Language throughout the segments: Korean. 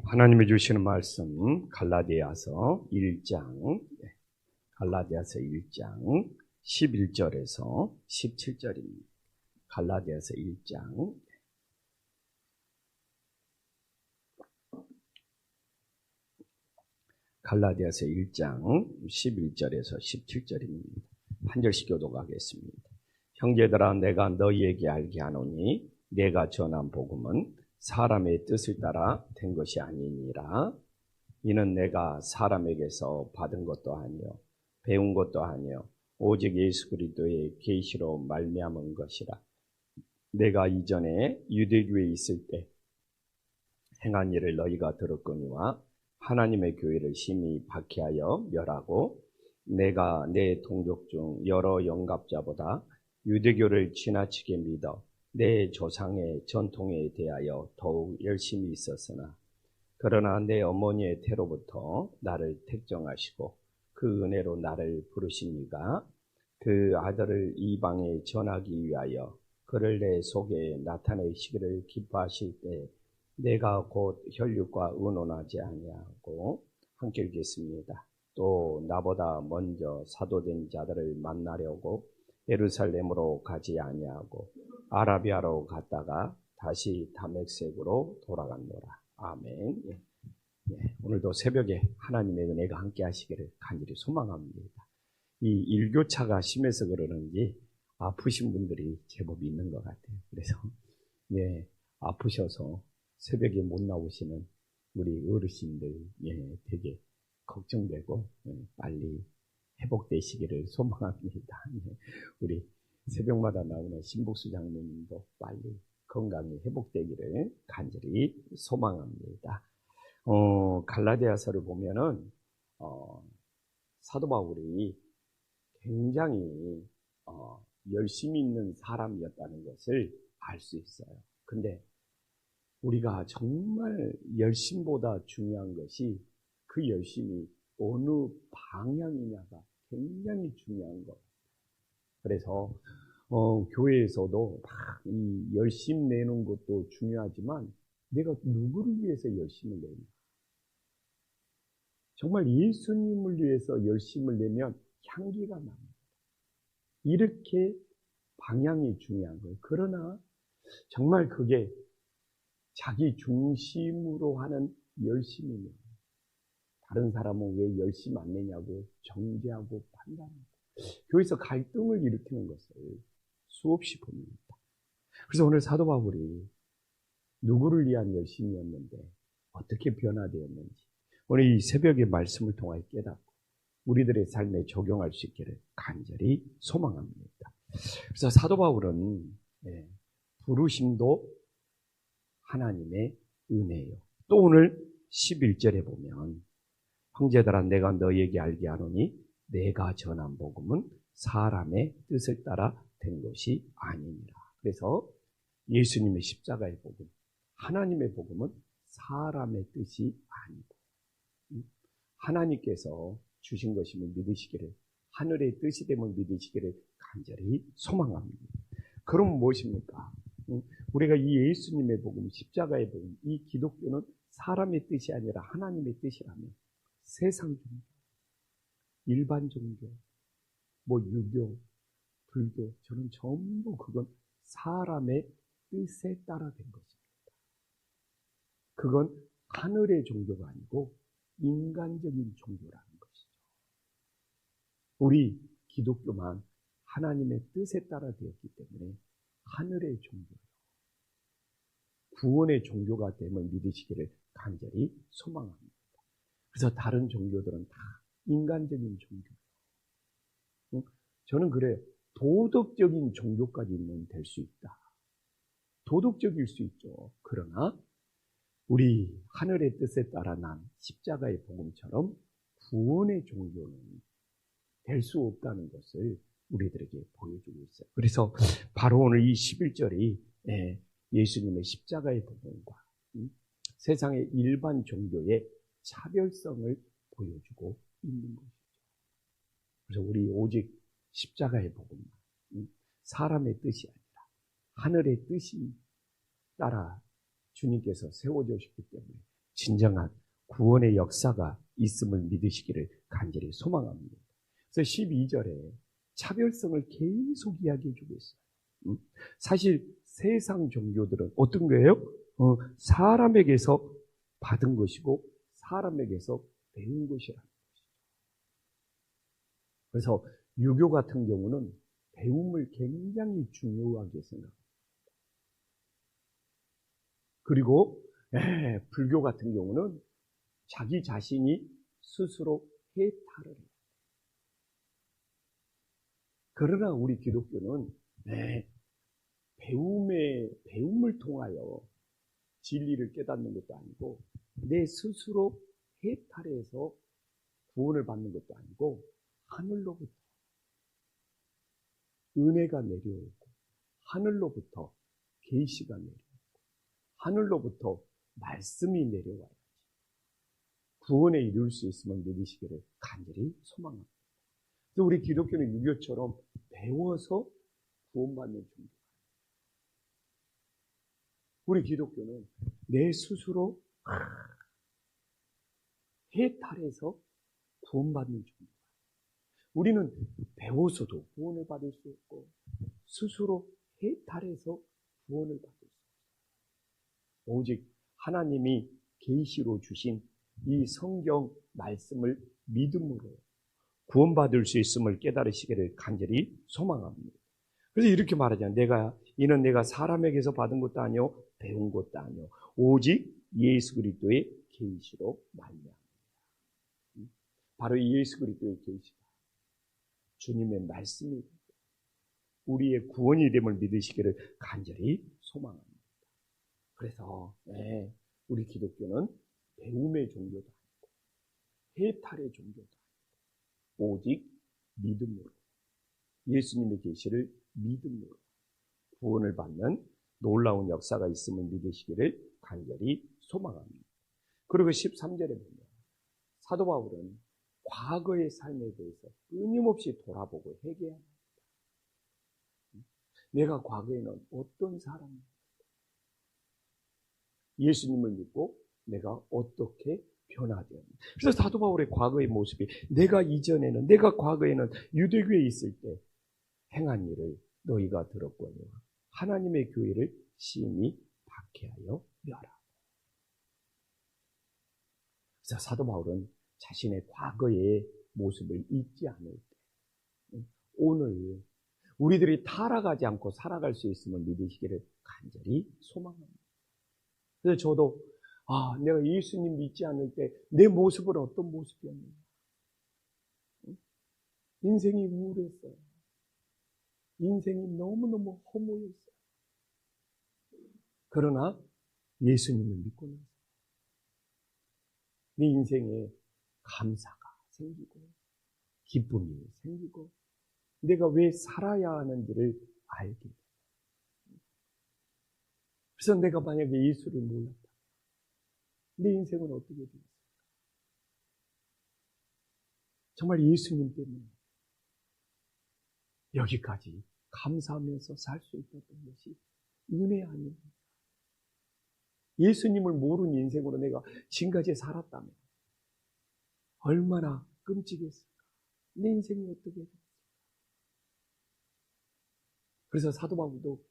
하나님이 주시는 말씀 갈라디아서 1장 갈라디아서 1장 11절에서 17절입니다. 갈라디아서 1장 갈라디아서 1장 11절에서 17절입니다. 한 절씩 교독하겠습니다. 형제들아, 내가 너희에게 알게 하노니 내가 전한 복음은 사람의 뜻을 따라 된 것이 아니니라. 이는 내가 사람에게서 받은 것도 아니요 배운 것도 아니요 오직 예수 그리스도의 계시로 말미암은 것이라. 내가 이전에 유대교에 있을 때 행한 일을 너희가 들었거니와 하나님의 교회를 심히 박해하여 멸하고 내가 내 동족 중 여러 영갑자보다 유대교를 지나치게 믿어 내 조상의 전통에 대하여 더욱 열심히 있었으나 그러나 내 어머니의 태로부터 나를 택정하시고 그 은혜로 나를 부르신 이가 그 아들을 이방에 전하기 위하여 그를 내 속에 나타내시기를 기뻐하실 때 내가 곧 혈육과 의논하지 아니하고 함께 읽겠습니다. 또 나보다 먼저 사도된 자들을 만나려고 예루살렘으로 가지 아니하고 아라비아로 갔다가 다시 다메섹으로 돌아갔노라. 아멘. 오늘도 새벽에 하나님의 은혜가 함께 하시기를 간절히 소망합니다. 이 일교차가 심해서 그러는지 아프신 분들이 제법 있는 것 같아요. 그래서 아프셔서 새벽에 못 나오시는 우리 어르신들 되게 걱정되고 빨리 회복되시기를 소망합니다. 우리 새벽마다 나오는 신복수 장로님도 빨리 건강히 회복되기를 간절히 소망합니다. 갈라디아서를 보면은 사도 바울이 굉장히 열심히 있는 사람이었다는 것을 알 수 있어요. 근데 우리가 정말 열심보다 중요한 것이 그 열심이 어느 방향이냐가 굉장히 중요한 것. 그래서 교회에서도 막 이 열심 내는 것도 중요하지만 내가 누구를 위해서 열심을 내냐. 정말 예수님을 위해서 열심을 내면 향기가 납니다. 이렇게 방향이 중요한 거예요. 그러나 정말 그게 자기 중심으로 하는 열심이면 다른 사람은 왜 열심 안 내냐고 정죄하고 판단하고 교회에서 갈등을 일으키는 것을 수없이 봅니다. 그래서 오늘 사도 바울이 누구를 위한 열심이었는데 어떻게 변화되었는지 오늘 이 새벽의 말씀을 통하여 깨닫고 우리들의 삶에 적용할 수 있기를 간절히 소망합니다. 그래서 사도 바울은 부르심도 하나님의 은혜예요. 또 오늘 11절에 보면 형제들아, 내가 너희에게 알게 하노니 내가 전한 복음은 사람의 뜻을 따라 된 것이 아니니라. 그래서 예수님의 십자가의 복음, 하나님의 복음은 사람의 뜻이 아니고 하나님께서 주신 것임을 믿으시기를, 하늘의 뜻이 됨을 믿으시기를 간절히 소망합니다. 그럼 무엇입니까? 우리가 이 예수님의 복음, 십자가의 복음, 이 기독교는 사람의 뜻이 아니라 하나님의 뜻이라면 세상 종교, 일반 종교, 유교, 불교, 저는 전부 그건 사람의 뜻에 따라 된 것입니다. 그건 하늘의 종교가 아니고 인간적인 종교라는 것이죠. 우리 기독교만 하나님의 뜻에 따라 되었기 때문에 하늘의 종교예요. 구원의 종교가 됨을 믿으시기를 간절히 소망합니다. 그래서 다른 종교들은 다 인간적인 종교예요. 저는 그래요. 도덕적인 종교까지는 될 수 있다. 도덕적일 수 있죠. 그러나 우리 하늘의 뜻에 따라 난 십자가의 복음처럼 구원의 종교는 될 수 없다는 것을 우리들에게 보여주고 있어요. 그래서 바로 오늘 이 11절이 예수님의 십자가의 복음과 세상의 일반 종교의 차별성을 보여주고 있는 것이죠. 그래서 우리 오직 십자가의 복음만, 사람의 뜻이 아니라 하늘의 뜻이 따라 주님께서 세워주셨기 때문에 진정한 구원의 역사가 있음을 믿으시기를 간절히 소망합니다. 그래서 12절에 차별성을 계속 이야기해 주고 있어요. 사실 세상 종교들은 어떤 거예요? 사람에게서 받은 것이고 사람에게서 배운 것이라는 것이죠. 그래서 유교 같은 경우는 배움을 굉장히 중요하게 생각합니다. 그리고 불교 같은 경우는 자기 자신이 스스로 해탈을 해요. 그러나 우리 기독교는 배움을 통하여 진리를 깨닫는 것도 아니고 내 스스로 해탈해서 구원을 받는 것도 아니고 하늘로부터 은혜가 내려오고 하늘로부터 계시가 내려오고 하늘로부터 말씀이 내려와야지 구원에 이룰 수 있음을 믿으시기를 간절히 소망합니다. 우리 기독교는 유교처럼 배워서 구원받는 종교. 우리 기독교는 내 스스로 해탈해서 구원받는 종교. 우리는 배워서도 구원을 받을 수 없고 스스로 해탈해서 구원을 받을 수 없어요. 오직 하나님이 계시로 주신 이 성경 말씀을 믿음으로 구원받을 수 있음을 깨달으시기를 간절히 소망합니다. 그래서 이렇게 말하잖아요. 이는 내가 사람에게서 받은 것도 아니요 배운 것도 아니요 오직 예수 그리스도의 계시로 말미암습니다. 바로 이 예수 그리스도의 계시가 주님의 말씀이 우리의 구원이 됨을 믿으시기를 간절히 소망합니다. 그래서 우리 기독교는 배움의 종교도 아니고 해탈의 종교도 아니고 오직 믿음으로 예수님의 계시를 믿음으로 구원을 받는 놀라운 역사가 있음을 믿으시기를 간절히 소망합니다. 그리고 13절에 보면 사도 바울은 과거의 삶에 대해서 끊임없이 돌아보고 회개합니다. 내가 과거에는 어떤 사람인가? 예수님을 믿고 내가 어떻게 변화되었는가? 그래서 사도 바울의 과거의 모습이 내가 과거에는 유대교에 있을 때 행한 일을 너희가 들었거니와 하나님의 교회를 심히 박해하여 멸하고. 그래서 사도 바울은 자신의 과거의 모습을 잊지 않을 때 오늘 우리들이 타락하지 않고 살아갈 수 있음을 믿으시기를 간절히 소망합니다. 그래서 저도 내가 예수님 믿지 않을 때 내 모습은 어떤 모습이었는가? 인생이 우울했어요. 인생이 너무너무 허무했어요. 그러나 예수님을 믿고 나서 내 인생에 감사가 생기고 기쁨이 생기고 내가 왜 살아야 하는지를 알게 돼요. 그래서 내가 만약에 예수를 몰랐다. 내 인생은 어떻게 되겠습니까? 정말 예수님 때문에 여기까지 감사하면서 살 수 있었던 것이 은혜 아닙니까? 예수님을 모르는 인생으로 내가 지금까지 살았다면 얼마나 끔찍했을까? 내 인생이 어떻게 됐을까? 그래서 사도 바울도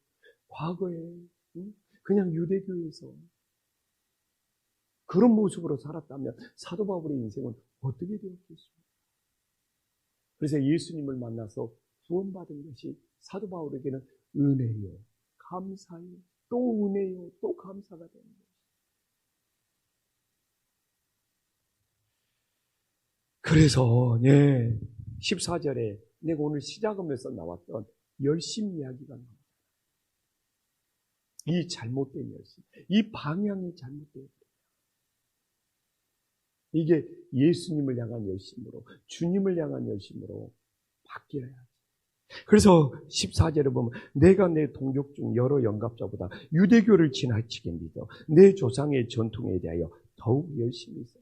과거에 그냥 유대교에서 그런 모습으로 살았다면 사도 바울의 인생은 어떻게 되었겠습니까? 그래서 예수님을 만나서 구원받은 것이 사도 바울에게는 은혜요, 감사요, 또 은혜요, 또 감사가 되는 것입니다. 그래서 14절에 내가 오늘 시작하면서 나왔던 열심 이야기가 나옵니다. 이 잘못된 열심, 이 방향이 잘못된 이게 예수님을 향한 열심으로, 주님을 향한 열심으로 바뀌어야 하지. 그래서 14절에 보면 내가 내 동족 중 여러 영갑자보다 유대교를 지나치게 믿어 내 조상의 전통에 대하여 더욱 열심히 있었어.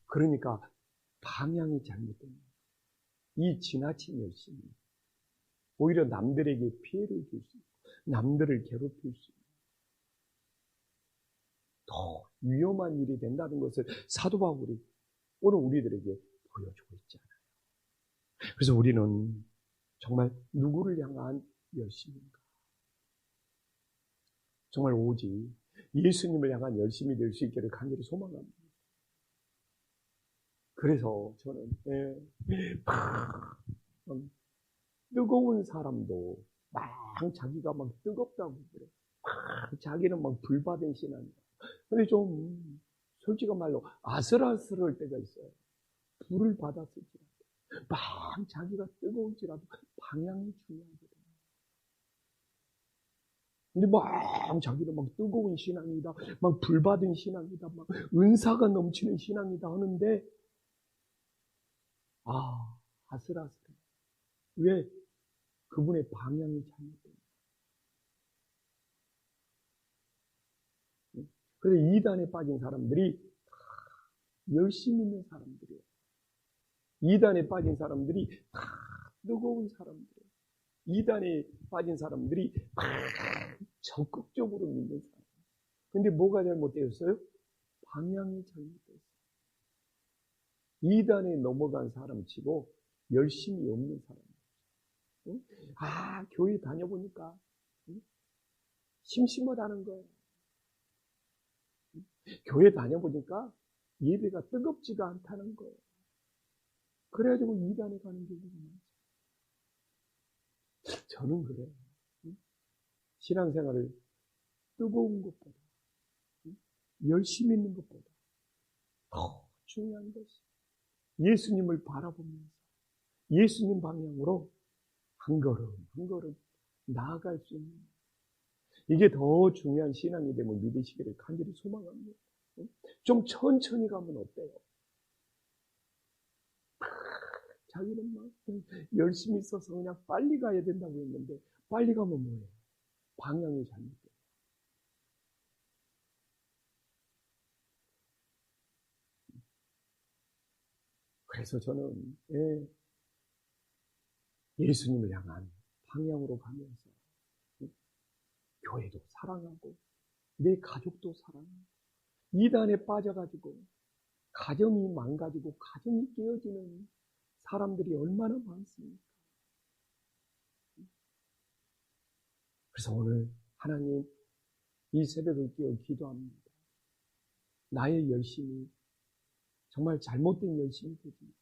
그러니까 방향이 잘못된 거예요. 이 지나친 열심이 오히려 남들에게 피해를 줄 수 있고 남들을 괴롭힐 수 있고 더 위험한 일이 된다는 것을 사도 바울이 오늘 우리들에게 보여주고 있잖아요. 그래서 우리는 정말 누구를 향한 열심인가? 정말 오직 예수님을 향한 열심이 될 수 있기를 간절히 소망합니다. 그래서 저는 막 뜨거운 사람도 막 자기가 막 뜨겁다고 그래. 막 자기는 막 불받은 신앙이다. 근데 좀 솔직한 말로 아슬아슬할 때가 있어요. 불을 받았을지라도 막 자기가 뜨거울지라도 방향이 중요하거든요. 근데 막 자기는 막 뜨거운 신앙이다, 막 불받은 신앙이다, 막 은사가 넘치는 신앙이다 하는데 아슬아슬해. 왜? 그분의 방향이 잘못된 거예요. 그래서 이단에 빠진 사람들이 열심히 있는 사람들이에요. 이단에 빠진 사람들이 다 뜨거운 사람들이에요. 이단에 빠진 사람들이 적극적으로 믿는 사람. 근데 뭐가 잘못되었어요? 방향이 잘못됐어요. 이단에 넘어간 사람 치고 열심이 없는 사람. 응? 교회 다녀보니까 심심하다는 거예요. 교회 다녀보니까 예배가 뜨겁지가 않다는 거예요. 그래가지고 이단에 가는 경우가 많죠. 저는 그래요. 신앙생활을 뜨거운 것보다 열심히 있는 것보다 더 중요한 것이 예수님을 바라보면서 예수님 방향으로 한 걸음 한 걸음 나아갈 수 있는 이게 더 중요한 신앙이 되면 믿으시기를 간절히 소망합니다. 좀 천천히 가면 어때요? 자기는 막 열심히 있어서 그냥 빨리 가야 된다고 했는데 빨리 가면 뭐예요? 방향이 잘못돼요. 그래서 저는 예수님을 향한 방향으로 가면서 교회도 사랑하고 내 가족도 사랑하고 이단에 빠져가지고 가정이 망가지고 가정이 깨어지는 사람들이 얼마나 많습니까? 그래서 오늘 하나님 이 새벽을 깨어 기도합니다. 나의 열심이 정말 잘못된 열심이 되지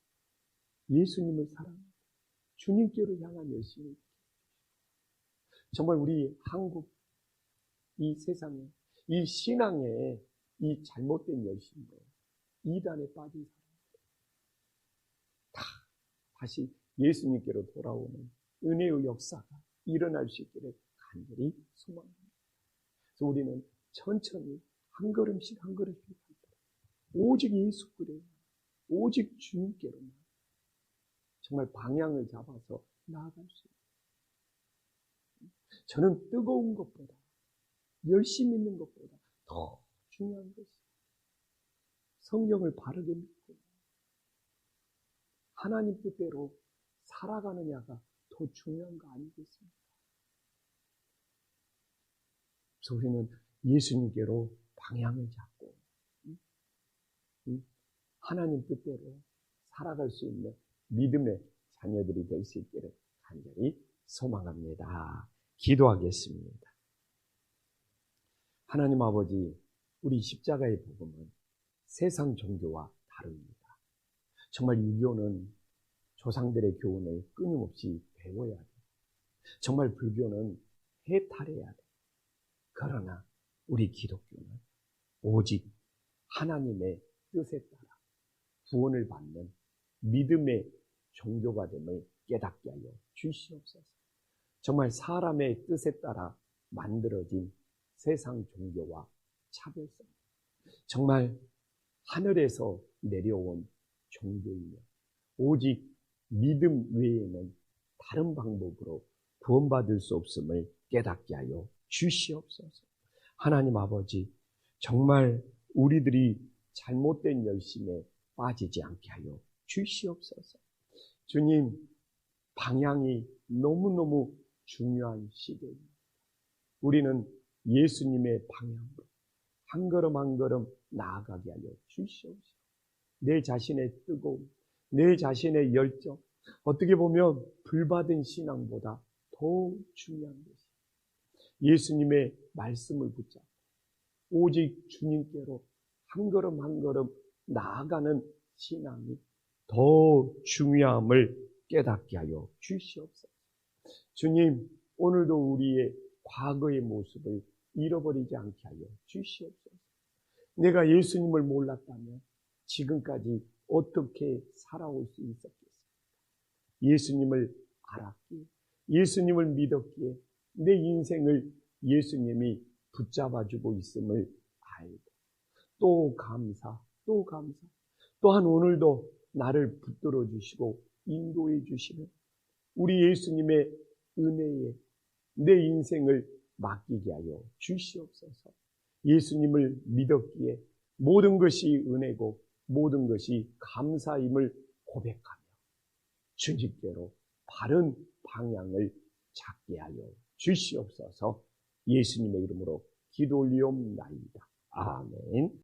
예수님을 사랑하고 주님께로 향한 열심이 정말 우리 한국 이 세상에 이 신앙에 이 잘못된 열심으로 이단에 빠진 사람들 다 다시 예수님께로 돌아오는 은혜의 역사가 일어날 수 있기를 간절히 소망합니다. 그래서 우리는 천천히 한 걸음씩 한 걸음씩 오직 예수께로 오직 주님께로만 정말 방향을 잡아서 나아갈 수 있어요. 저는 뜨거운 것보다 열심히 있는 것보다 더 중요한 것이 성경을 바르게 믿고 하나님 뜻대로 살아가느냐가 더 중요한 거 아니겠습니까? 그래서 우리는 예수님께로 방향을 잡고 하나님 뜻대로 살아갈 수 있는 믿음의 자녀들이 될 수 있기를 간절히 소망합니다. 기도하겠습니다. 하나님 아버지, 우리 십자가의 복음은 세상 종교와 다릅니다. 정말 유교는 조상들의 교훈을 끊임없이 배워야 돼요. 정말 불교는 해탈해야 돼요. 그러나 우리 기독교는 오직 하나님의 뜻에 따라 구원을 받는 믿음의 종교가 됨을 깨닫게 하여 주시옵소서. 정말 사람의 뜻에 따라 만들어진 세상 종교와 차별성, 정말 하늘에서 내려온 종교이며 오직 믿음 외에는 다른 방법으로 구원받을 수 없음을 깨닫게 하여 주시옵소서. 하나님 아버지, 정말 우리들이 잘못된 열심에 빠지지 않게 하여 주시옵소서. 주님, 방향이 너무너무 중요한 시대입니다. 우리는 예수님의 방향으로 한 걸음 한 걸음 나아가게 하여 주시옵소서. 내 자신의 뜨거움, 내 자신의 열정, 어떻게 보면 불받은 신앙보다 더 중요한 것이 예수님의 말씀을 붙잡고 오직 주님께로 한 걸음 한 걸음 나아가는 신앙이 더 중요함을 깨닫게 하여 주시옵소서. 주님, 오늘도 우리의 과거의 모습을 잃어버리지 않게 하여 주시옵소서. 내가 예수님을 몰랐다면 지금까지 어떻게 살아올 수 있었겠습니까? 예수님을 알았기에, 예수님을 믿었기에 내 인생을 예수님이 붙잡아주고 있음을 알고 또 감사, 또 감사. 또한 오늘도 나를 붙들어 주시고 인도해 주시는 우리 예수님의 은혜에 내 인생을 맡기게 하여 주시옵소서. 예수님을 믿었기에 모든 것이 은혜고 모든 것이 감사임을 고백하며 주님께로 바른 방향을 찾게 하여 주시옵소서. 예수님의 이름으로 기도 올리옵나이다. 아멘.